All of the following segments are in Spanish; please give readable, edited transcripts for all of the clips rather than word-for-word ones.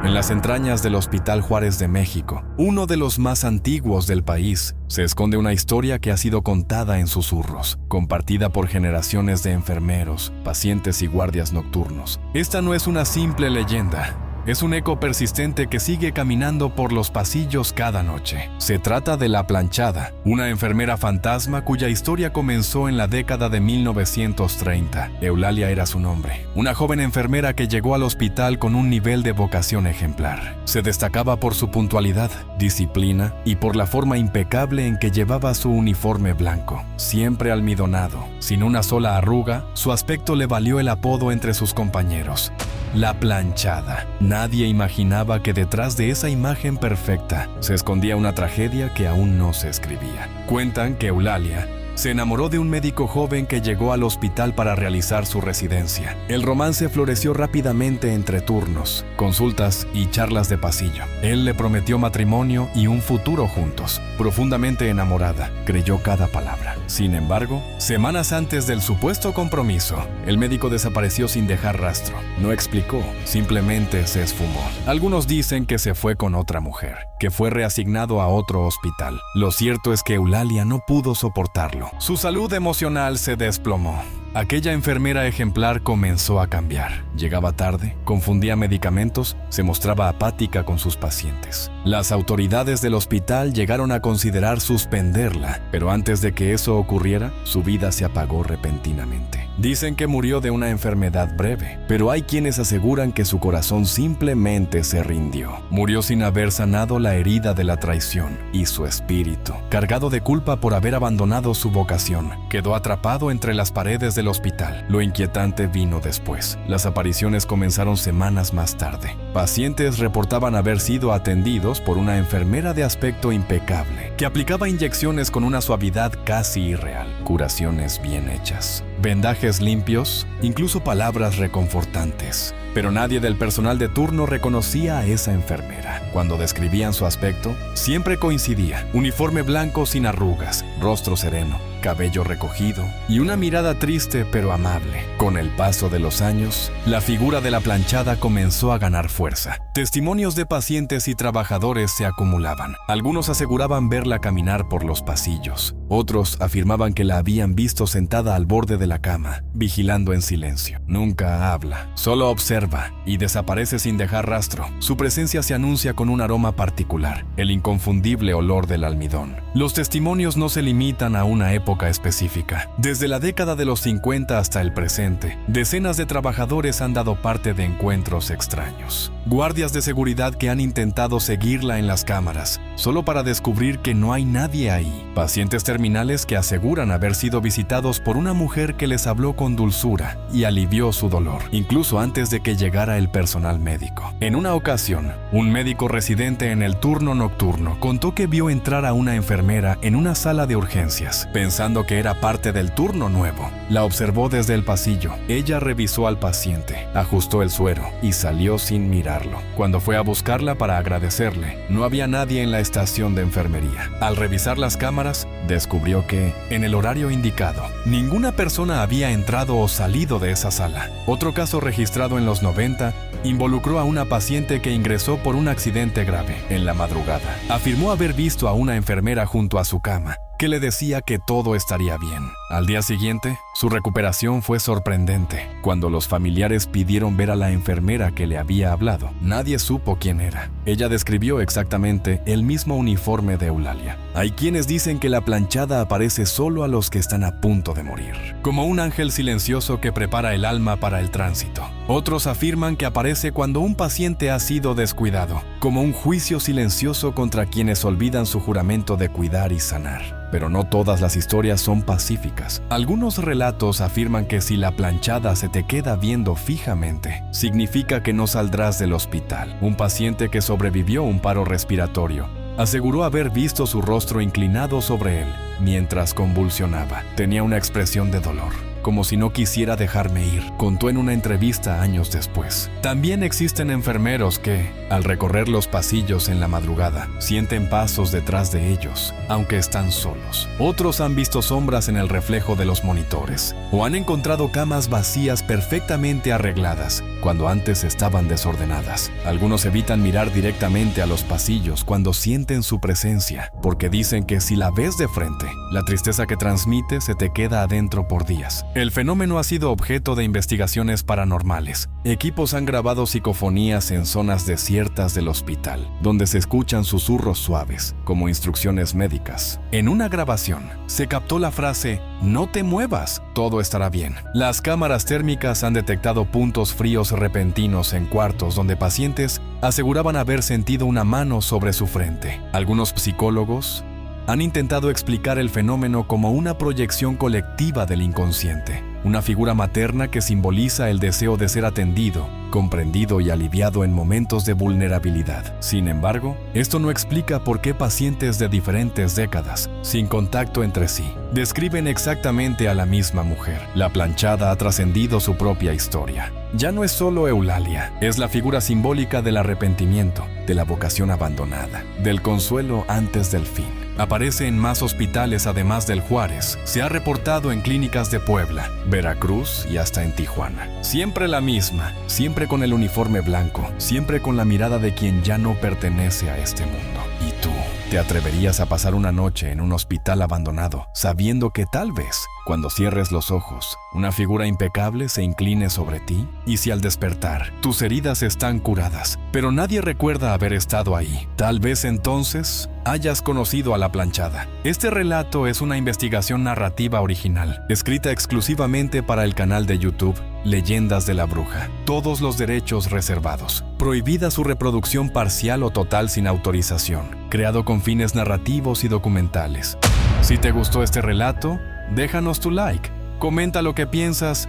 En las entrañas del Hospital Juárez de México, uno de los más antiguos del país, se esconde una historia que ha sido contada en susurros, compartida por generaciones de enfermeros, pacientes y guardias nocturnos. Esta no es una simple leyenda. Es un eco persistente que sigue caminando por los pasillos cada noche. Se trata de La Planchada, una enfermera fantasma cuya historia comenzó en la década de 1930. Eulalia era su nombre. Una joven enfermera que llegó al hospital con un nivel de vocación ejemplar. Se destacaba por su puntualidad, disciplina y por la forma impecable en que llevaba su uniforme blanco, siempre almidonado. Sin una sola arruga, su aspecto le valió el apodo entre sus compañeros: La Planchada. Nadie imaginaba que detrás de esa imagen perfecta se escondía una tragedia que aún no se escribía. Cuentan que Eulalia se enamoró de un médico joven que llegó al hospital para realizar su residencia. El romance floreció rápidamente entre turnos, consultas y charlas de pasillo. Él le prometió matrimonio y un futuro juntos. Profundamente enamorada, creyó cada palabra. Sin embargo, semanas antes del supuesto compromiso, el médico desapareció sin dejar rastro. No explicó, simplemente se esfumó. Algunos dicen que se fue con otra mujer, que fue reasignado a otro hospital. Lo cierto es que Eulalia no pudo soportarlo. Su salud emocional se desplomó. Aquella enfermera ejemplar comenzó a cambiar. Llegaba tarde, confundía medicamentos, se mostraba apática con sus pacientes. Las autoridades del hospital llegaron a considerar suspenderla, pero antes de que eso ocurriera, su vida se apagó repentinamente. Dicen que murió de una enfermedad breve, pero hay quienes aseguran que su corazón simplemente se rindió. Murió sin haber sanado la herida de la traición, y su espíritu, cargado de culpa por haber abandonado su vocación, quedó atrapado entre las paredes del hospital. Lo inquietante vino después. Las apariciones comenzaron semanas más tarde. Pacientes reportaban haber sido atendidos por una enfermera de aspecto impecable, que aplicaba inyecciones con una suavidad casi irreal, curaciones bien hechas, vendajes limpios, incluso palabras reconfortantes. Pero nadie del personal de turno reconocía a esa enfermera. Cuando describían su aspecto, siempre coincidía: uniforme blanco sin arrugas, rostro sereno, cabello recogido y una mirada triste pero amable. Con el paso de los años, la figura de La Planchada comenzó a ganar fuerza. Testimonios de pacientes y trabajadores se acumulaban. Algunos aseguraban verla caminar por los pasillos. Otros afirmaban que la habían visto sentada al borde de la cama, vigilando en silencio. Nunca habla, solo observa y desaparece sin dejar rastro. Su presencia se anuncia con un aroma particular, el inconfundible olor del almidón. Los testimonios no se limitan a una época específica. Desde la década de los 50 hasta el presente, decenas de trabajadores han dado parte de encuentros extraños. Guardias de seguridad que han intentado seguirla en las cámaras, solo para descubrir que no hay nadie ahí. Pacientes terminales que aseguran haber sido visitados por una mujer que les habló con dulzura y alivió su dolor, incluso antes de que llegara el personal médico. En una ocasión, un médico residente en el turno nocturno contó que vio entrar a una enfermera en una sala de urgencias, pensando que era parte del turno nuevo. La observó desde el pasillo. Ella revisó al paciente, ajustó el suero y salió sin mirarlo. Cuando fue a buscarla para agradecerle, no había nadie en la estación de enfermería. Al revisar las cámaras, descubrió que, en el horario indicado, ninguna persona había entrado o salido de esa sala. Otro caso registrado en los 90 involucró a una paciente que ingresó por un accidente grave en la madrugada. Afirmó haber visto a una enfermera junto a su cama, que le decía que todo estaría bien. Al día siguiente, su recuperación fue sorprendente. Cuando los familiares pidieron ver a la enfermera que le había hablado, nadie supo quién era. Ella describió exactamente el mismo uniforme de Eulalia. Hay quienes dicen que La Planchada aparece solo a los que están a punto de morir, como un ángel silencioso que prepara el alma para el tránsito. Otros afirman que aparece cuando un paciente ha sido descuidado, como un juicio silencioso contra quienes olvidan su juramento de cuidar y sanar. Pero no todas las historias son pacíficas. Algunos relatos afirman que si La Planchada se te queda viendo fijamente, significa que no saldrás del hospital. Un paciente que sobrevivió un paro respiratorio aseguró haber visto su rostro inclinado sobre él mientras convulsionaba. Tenía una expresión de dolor, como si no quisiera dejarme ir, contó en una entrevista años después. También existen enfermeros que, al recorrer los pasillos en la madrugada, sienten pasos detrás de ellos, aunque están solos. Otros han visto sombras en el reflejo de los monitores, o han encontrado camas vacías perfectamente arregladas, cuando antes estaban desordenadas. Algunos evitan mirar directamente a los pasillos cuando sienten su presencia, porque dicen que si la ves de frente, la tristeza que transmite se te queda adentro por días. El fenómeno ha sido objeto de investigaciones paranormales. Equipos han grabado psicofonías en zonas desiertas del hospital, donde se escuchan susurros suaves, como instrucciones médicas. En una grabación, se captó la frase "No te muevas, todo estará bien". Las cámaras térmicas han detectado puntos fríos repentinos en cuartos donde pacientes aseguraban haber sentido una mano sobre su frente. Algunos psicólogos han intentado explicar el fenómeno como una proyección colectiva del inconsciente, una figura materna que simboliza el deseo de ser atendido, comprendido y aliviado en momentos de vulnerabilidad. Sin embargo, esto no explica por qué pacientes de diferentes décadas, sin contacto entre sí, describen exactamente a la misma mujer. La planchada ha trascendido su propia historia. Ya no es solo Eulalia, es la figura simbólica del arrepentimiento, de la vocación abandonada, del consuelo antes del fin. Aparece en más hospitales además del Juárez. Se ha reportado en clínicas de Puebla, Veracruz y hasta en Tijuana. Siempre la misma, siempre con el uniforme blanco, siempre con la mirada de quien ya no pertenece a este mundo. ¿Y tú? ¿Te atreverías a pasar una noche en un hospital abandonado, sabiendo que tal vez, cuando cierres los ojos, una figura impecable se incline sobre ti? Y si al despertar, tus heridas están curadas, pero nadie recuerda haber estado ahí, tal vez entonces hayas conocido a la planchada. Este relato es una investigación narrativa original, escrita exclusivamente para el canal de YouTube Leyendas de la Bruja. Todos los derechos reservados. Prohibida su reproducción parcial o total sin autorización. Creado con fines narrativos y documentales. Si te gustó este relato, déjanos tu like, comenta lo que piensas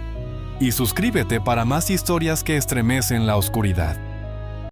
y suscríbete para más historias que estremecen la oscuridad.